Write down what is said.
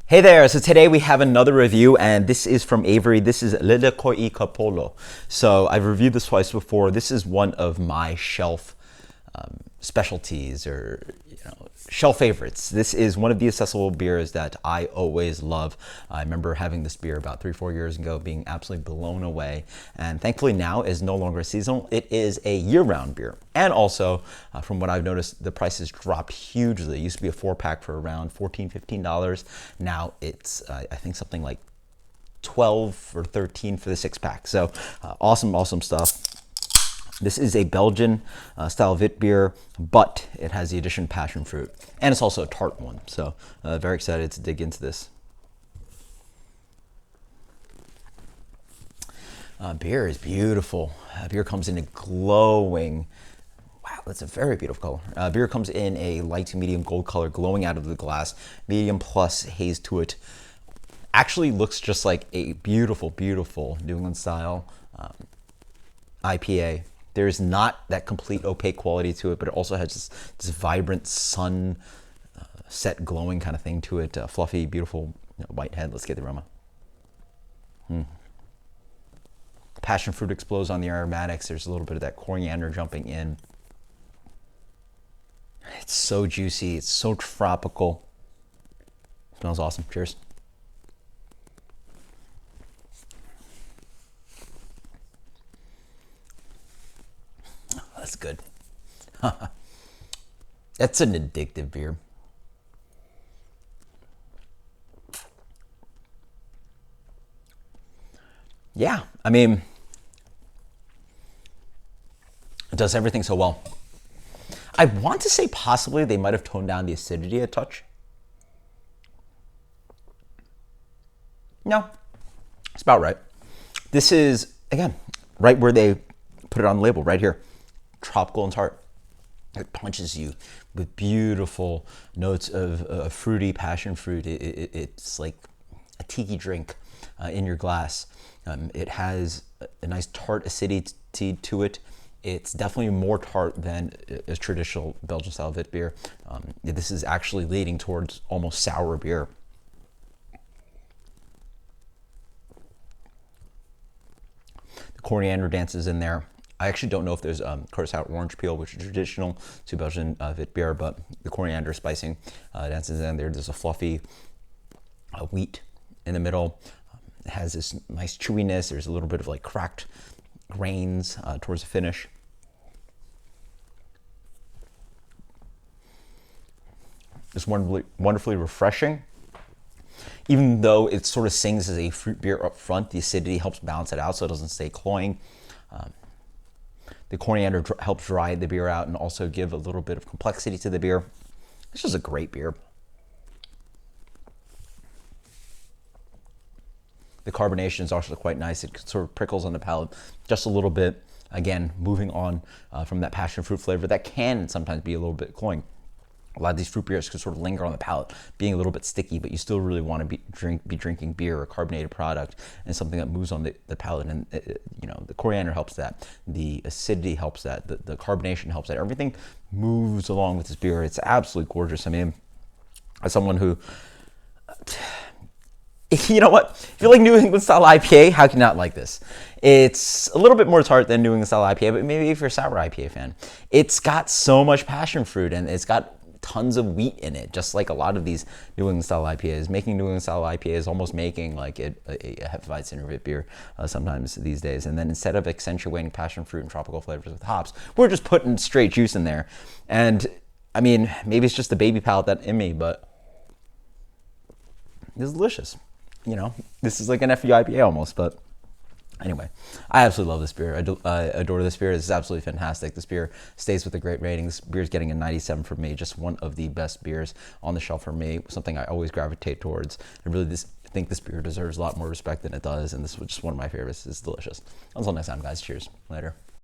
Hey there, so today we have another review and this is from Avery. This is Liliko'i Kepolo. So I've reviewed this twice before. This is one of my shelf specialties or shelf favorites. This is one of the accessible beers that I always love. I remember having this beer about 3-4 years ago, being absolutely blown away. And thankfully now is no longer seasonal. It is a year-round beer. And also, from what I've noticed, the prices dropped hugely. It used to be a 4-pack for around $14, $15. Now it's, I think, something like 12 or 13 for the 6-pack. So awesome stuff. This is a Belgian style Witbier, but it has the addition passion fruit, and it's also a tart one. So very excited to dig into this. Beer is beautiful. Beer comes in a glowing, wow, that's a very beautiful color. Beer comes in a light to medium gold color, glowing out of the glass, medium plus haze to it. Actually looks just like a beautiful New England style IPA. There's not that complete opaque quality to it, but it also has this vibrant sun set glowing kind of thing to it. Fluffy, beautiful white head. Let's get the aroma. Passion fruit explodes on the aromatics. There's a little bit of that coriander jumping in. It's so juicy. It's so tropical. Smells awesome. Cheers. That's good. That's an addictive beer. Yeah, I mean, it does everything so well. I want to say possibly they might have toned down the acidity a touch. No, it's about right. This is, again, right where they put it on the label, right here. Tropical and tart. It punches you with beautiful notes of fruity passion fruit. It's like a tiki drink in your glass. It has a nice tart acidity to it. It's definitely more tart than a traditional Belgian style Witbier. This is actually leading towards almost sour beer. The coriander dances in there. I actually don't know if there's curacao orange peel, which is traditional to Belgian Witbier, but the coriander spicing dances in there. There's a fluffy wheat in the middle. It has this nice chewiness. There's a little bit of like cracked grains towards the finish. It's wonderfully refreshing. Even though it sort of sings as a fruit beer up front, the acidity helps balance it out so it doesn't stay cloying. The coriander helps dry the beer out and also give a little bit of complexity to the beer. It's just a great beer. The carbonation is also quite nice. It sort of prickles on the palate just a little bit. Again, moving on from that passion fruit flavor that can sometimes be a little bit cloying. A lot of these fruit beers can sort of linger on the palate, being a little bit sticky, but you still really want to be drinking beer or carbonated product and something that moves on the palate. And the coriander helps that. The acidity helps that. The carbonation helps that. Everything moves along with this beer. It's absolutely gorgeous. I mean, as someone who, you know what? If you like New England style IPA, how can you not like this? It's a little bit more tart than New England style IPA, but maybe if you're a sour IPA fan, it's got so much passion fruit and it's got tons of wheat in it, just like a lot of these New England style IPAs. Making New England style IPA is almost making like a Hefeweizen or Witbier sometimes these days. And then instead of accentuating passion fruit and tropical flavors with hops, we're just putting straight juice in there. And I mean, maybe it's just the baby palate that in me, but it's delicious. This is like an FU IPA almost, but anyway, I absolutely love this beer. I adore this beer. This is absolutely fantastic. This beer stays with a great rating. This beer is getting a 97 for me. Just one of the best beers on the shelf for me. Something I always gravitate towards. I really think this beer deserves a lot more respect than it does, and this was just one of my favorites. It's delicious. Until next time, guys. Cheers. Later.